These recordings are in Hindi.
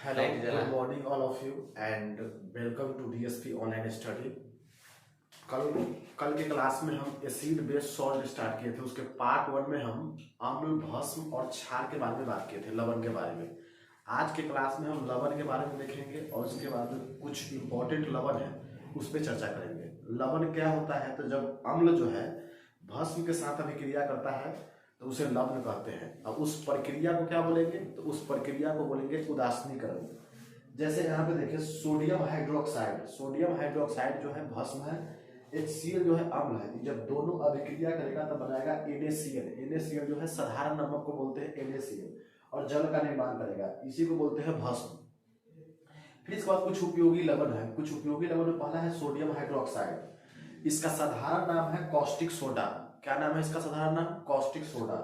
Hello, good morning all of you and welcome to DSP online study. कल कल के क्लास में हम एसिड बेस्ड सॉल्ट स्टार्ट किए थे। उसके पार्ट वन में हम अम्ल, भस्म और क्षार के बारे में बात किए थे, लवण के बारे में। आज के क्लास में हम लवण के बारे में देखेंगे और उसके बाद कुछ इंपॉर्टेंट लवण है उस पर चर्चा करेंगे। लवण क्या होता है? तो जब अम्ल जो है भस्म के साथ अभिक्रिया करता है तो उसे लवण कहते हैं। अब उस प्रक्रिया को क्या बोलेंगे? तो उस प्रक्रिया को बोलेंगे उदासीनीकरण। जैसे यहाँ पे देखिए सोडियम हाइड्रोक्साइड जो है भस्म है, HCl जो है अम्ल है। जब दोनों अभिक्रिया करेगा तब बनाएगा NaCl जो है साधारण नमक को बोलते हैं NaCl और जल का निर्माण करेगा, इसी को बोलते हैं भस्म। फिर इसके बाद कुछ उपयोगी लवण है। कुछ उपयोगी लवण में पहला है सोडियम हाइड्रोक्साइड। इसका साधारण नाम है कॉस्टिक सोडा। क्या नाम है इसका साधारण नाम? Caustic soda.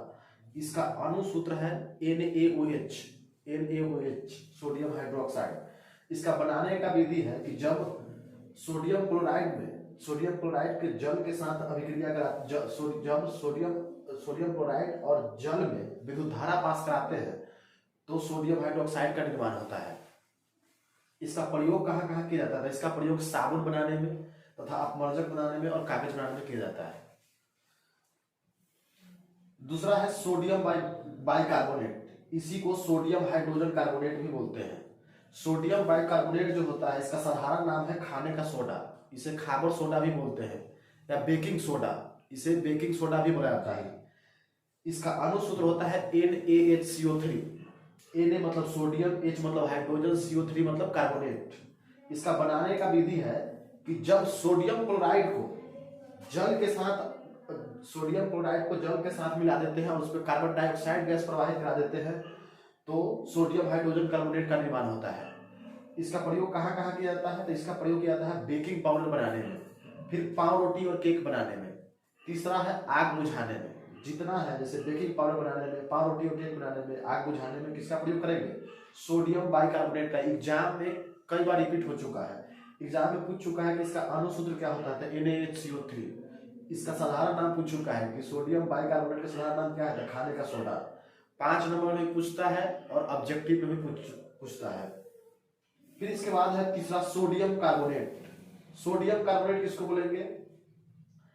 इसका अणुसूत्र है NaOH, सोडियम हाइड्रोक्साइड। इसका बनाने का विधि है कि जब सोडियम क्लोराइड के जल के साथ अभिक्रिया करा, जब सोडियम क्लोराइड और जल में विद्युत धारा पास कराते हैं तो सोडियम हाइड्रोक्साइड का निर्माण होता है। इसका प्रयोग कहाँ कहाँ किया जाता है? इसका प्रयोग साबुन बनाने में तथा अपमर्जक बनाने में और कागज बनाने में किया जाता है। दूसरा है सोडियम बाइकार्बोनेट। इसी को सोडियम हाइड्रोजन कार्बोनेट भी बोलते हैं। सोडियम बाइकार्बोनेट जो होता है इसका साधारण नाम है खाने का सोडा। इसे खाबर सोडा भी बोलते हैं या बेकिंग सोडा, इसे बेकिंग सोडा भी बोला जाता है। इसका अणुसूत्र होता है NaHCO3। Na मतलब सोडियम, H मतलब हाइड्रोजन, CO3 मतलब कार्बोनेट। इसका बनाने का विधि है कि जब सोडियम क्लोराइड को जल के साथ मिला देते हैं और उस पर कार्बन डाइऑक्साइड गैस प्रवाहित करा देते हैं तो सोडियम हाइड्रोजन कार्बोनेट का निर्माण होता है। इसका प्रयोग कहाँ कहाँ किया जाता है? तो इसका प्रयोग किया जाता है बेकिंग पाउडर बनाने में, फिर पाव रोटी और केक बनाने में। तीसरा है आग बुझाने में। जितना है जैसे बेकिंग पाउडर बनाने में, पाव रोटी और केक बनाने में, आग बुझाने में किसका प्रयोग करेंगे? सोडियम बाइकार्बोनेट का। एग्जाम में कई बार रिपीट हो चुका है, एग्जाम में पूछ चुका है कि इसका अणुसूत्र क्या होता है? NaHCO3। इसका साधारण नाम पूछ चुका है कि सोडियम बाइकार्बोनेट का साधारण नाम क्या है? खाने का सोडा। 5 नंबर में पूछता है और ऑब्जेक्टिव में भी पूछता है। फिर इसके बाद है तीसरा सोडियम कार्बोनेट। सोडियम कार्बोनेट किसको बोलेंगे?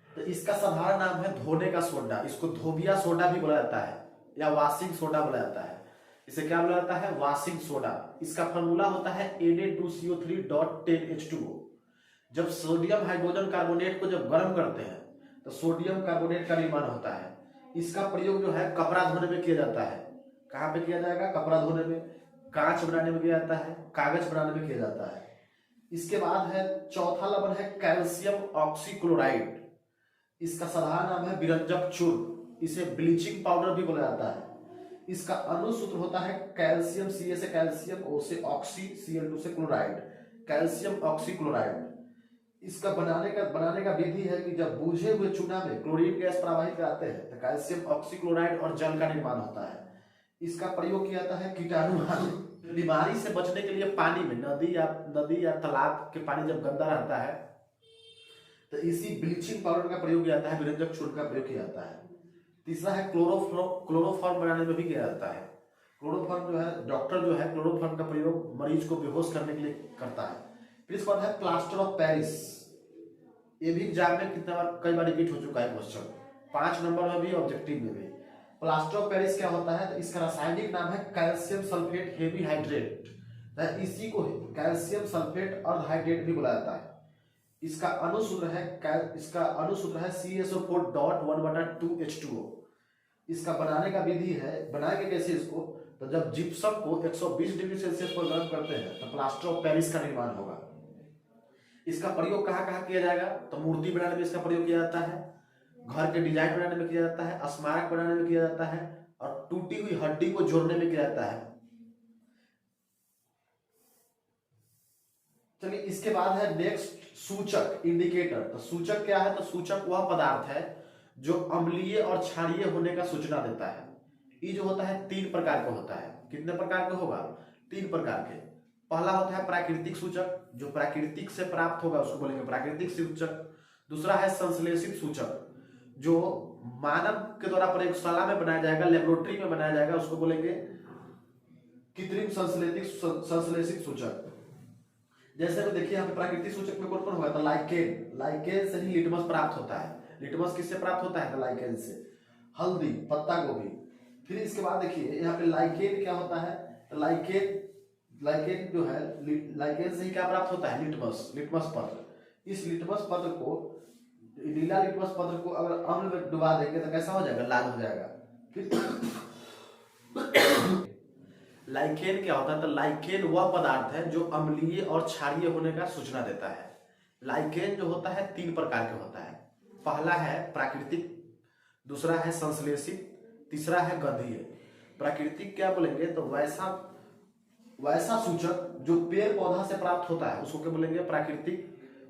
तो इसका साधारण नाम है धोने का सोडा। इसको धोबिया सोडा भी बोला जाता है या वॉशिंग सोडा बोला जाता है। इसे क्या बोला जाता है? Washing soda. इसका फॉर्मूला होता है Na2CO3.10H2O। जब सोडियम हाइड्रोजन कार्बोनेट को जब गर्म करते हैं तो सोडियम कार्बोनेट का निर्माण होता है। इसका प्रयोग जो है कपड़ा धोने में किया जाता है। कहाँ पे किया जाएगा? कपड़ा धोने में, कांच बनाने में किया जाता है, कागज बनाने में किया जाता है। इसके बाद है चौथा लवण है कैल्शियम ऑक्सीक्लोराइड। इसका साधारण नाम है विरंजक चूर्ण। इसे ब्लीचिंग पाउडर भी बोला जाता है। इसका अणुसूत्र होता है कैल्शियम, Ca से कैल्शियम, O से ऑक्सी, Cl2 से क्लोराइड, कैल्शियम ऑक्सीक्लोराइड। इसका बनाने का विधि है कि जब बूझे हुए चूना में क्लोरीन गैस प्रवाहित कराते हैं तो कैल्शियम ऑक्सीक्लोराइड और जल का निर्माण होता है। इसका प्रयोग किया जाता है कीटाणु बीमारी से बचने के लिए पानी में, नदी या तालाब के पानी जब गंदा रहता है तो इसी ब्लीचिंग पाउडर का प्रयोग किया जाता है, विरंजक चूर्ण का प्रयोग किया जाता है। तीसरा है क्लोरोफॉर्म बनाने में भी किया जाता है। क्लोरोफॉर्म जो है, डॉक्टर जो है क्लोरोफॉर्म का प्रयोग मरीज को बेहोश करने के लिए करता है। फिर इसके बाद है प्लास्टर ऑफ पेरिस। ये भी एग्जाम में कई बार रिपीट हो चुका है क्वेश्चन, 5 नंबर में भी, ऑब्जेक्टिव में भी। प्लास्टर ऑफ पेरिस क्या होता है? तो इसका रासायनिक नाम है कैल्शियम सल्फेट हेवी हाइड्रेट। इसी को कैल्शियम सल्फेट अर्ध हाइड्रेट भी बोला जाता है। इसका अणुसूत्र है CSO4.1/2H2O। इसका बनाने का विधि है, बनाएंगे कैसे इसको? तो जब जिप्सम को 120 डिग्री सेल्सियस पर गर्म करते हैं तो प्लास्टर ऑफ पेरिस का निर्माण होगा। इसका प्रयोग कहाँ कहाँ किया जाएगा? तो मूर्ति बनाने में इसका प्रयोग किया जाता है, घर के डिजाइन बनाने में किया जाता है, स्मारक बनाने में किया जाता है और टूटी हुई हड्डी को जोड़ने में किया जाता है। चलिए इसके बाद है नेक्स्ट सूचक, इंडिकेटर। तो सूचक क्या है? तो सूचक वह पदार्थ है जो अम्लीय और क्षारीय होने का सूचना देता है। ये जो होता है 3 प्रकार का होता है। कितने प्रकार का होगा? 3 प्रकार के। पहला होता है प्राकृतिक सूचक, जो प्राकृतिक से प्राप्त होगा उसको बोलेंगे प्राकृतिक सूचक। दूसरा है संश्लेषित सूचक, जो मानव के द्वारा प्रयोगशाला में बनाया जाएगा, लेबोरेटरी में बनाया जाएगा, उसको बोलेंगे कृत्रिम संश्लेषित सूचक। जैसे में देखिए यहाँ पे प्राकृतिक सूचक में कौन कौन होगा, तो लाइकेन, लाइकेन से ही लिटमस प्राप्त होता है। लिटमस किससे प्राप्त होता है, तो लाइकेन से। हल्दी, पत्ता गोभी। फिर इसके बाद देखिए यहाँ पे लाइकेन क्या होता है, तो लाइकेन जो है, लाइकेन से ही क्या प्राप्त होता है, लिटमस पत्र। इस लिटमस पत्र को, नीला लिटमस पत्र को अगर अम्ल में डुबा देंगे तो कैसा हो जाएगा, लाल हो जाएगा। फिर लाइकेन क्या होता है, तो लाइकेन वह पदार्थ है जो अम्लीय और क्षारीय होने का सूचना देता है। लाइकेन जो होता है 3 प्रकार के होता है। पहला है प्राकृतिक, दूसरा है संश्लेषित, तीसरा है गंधीय। प्राकृतिक क्या बोलेंगे, तो वैसा सूचक जो पेड़ पौधा से प्राप्त होता है उसको क्या बोलेंगे,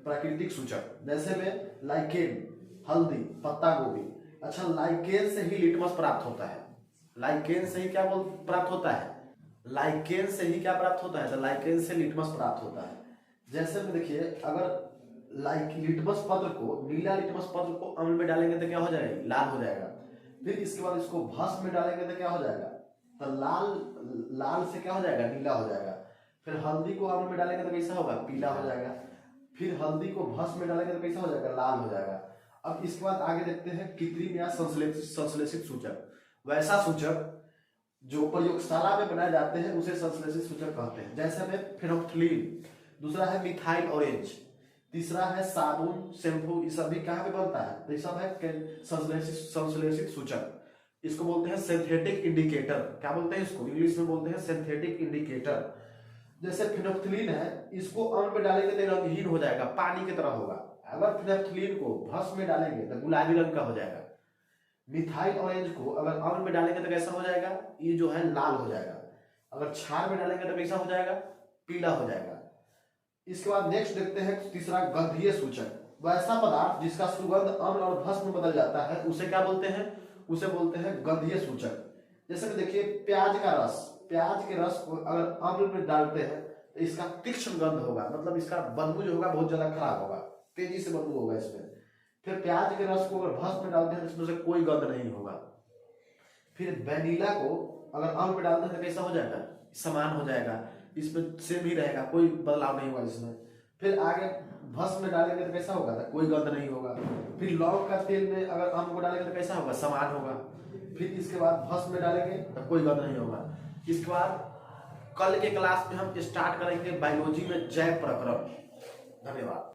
प्राकृतिक सूचक। जैसे में लाइकेन, हल्दी, पत्ता गोभी। अच्छा, लाइकेन से ही लिटमस प्राप्त होता है। लाइकेन से ही क्या प्राप्त होता है, लाइकेन से ही क्या प्राप्त होता है, तो लाइकेन से लिटमस प्राप्त होता है। जैसे में देखिए अगर लिटमस पत्र को, नीला लिटमस पत्र को अम्ल में डालेंगे तो क्या हो जाएगा, लाल हो जाएगा। फिर इसके बाद इसको भस्म में डालेंगे तो क्या हो जाएगा, तो लाल से क्या हो जाएगा, नीला हो जाएगा। फिर हल्दी को अम्ल में डालेंगे तो कैसा होगा, पीला हो जाएगा। फिर हल्दी को भस्म में डालेंगे तो कैसा हो जाएगा, लाल हो जाएगा। अब इसके बाद आगे देखते हैं कृत्रिम या संश्लेषित सूचक। वैसा सूचक जो प्रयोगशाला में बनाए जाते हैं उसे संश्लेषित सूचक कहते हैं। जैसे में फेनोल्फथालीन, दूसरा है मिथाइल ऑरेंज, तीसरा है साबुन, शैम्पू। ये सभी कहाँ पे बनता है, तो ये सब है संश्लेषित सूचक। इसको बोलते हैं सिंथेटिक इंडिकेटर। क्या बोलते हैं इसको, इंग्लिश में बोलते हैं सिंथेटिक इंडिकेटर। जैसे फेनोल्फथालीन है, इसको अम्ल में डालेंगे तो रंगहीन हो जाएगा, पानी की तरह होगा। अगर फेनोल्फथालीन को भस्म में डालेंगे तो गुलाबी रंग का हो जाएगा। मिथाइल ऑरेंज को अगर अम्ल में डालेंगे तो कैसा हो जाएगा, ये जो है लाल हो जाएगा। अगर क्षार में डालेंगे तो कैसा हो जाएगा, पीला हो जाएगा। इसके बाद नेक्स्ट देखते हैं तीसरा, गंधीय सूचक। वैसा पदार्थ जिसका सुगंध अम्ल और भस्म में बदल जाता है उसे क्या बोलते हैं, उसे बोलते हैं गंधीय सूचक। जैसे कि देखिए प्याज का रस, प्याज के रस को अगर अम्ल में डालते हैं तो इसका तीक्ष्ण गंध होगा, मतलब इसका बदबू जो होगा बहुत ज्यादा खराब होगा, तेजी से बदबू होगा इसमें। फिर प्याज के रस को अगर भस्म में डालते हैं तो इसमें से कोई गंध नहीं होगा। फिर वैनिला को अगर अम्ल में डालते हैं तो कैसा हो जाएगा, समान हो जाएगा, इसमें सेम ही रहेगा, कोई बदलाव नहीं होगा इसमें। फिर आगे भस्म में डालेंगे तो कैसा होगा, तो कोई गंध नहीं होगा। फिर लौंग का तेल में अगर अम्ल को डालेंगे तो कैसा होगा, समान होगा। फिर इसके बाद भस्म में डालेंगे तो कोई गंध नहीं होगा। इसके बाद कल के क्लास में हम स्टार्ट करेंगे बायोलॉजी में जैव प्रक्रम। धन्यवाद।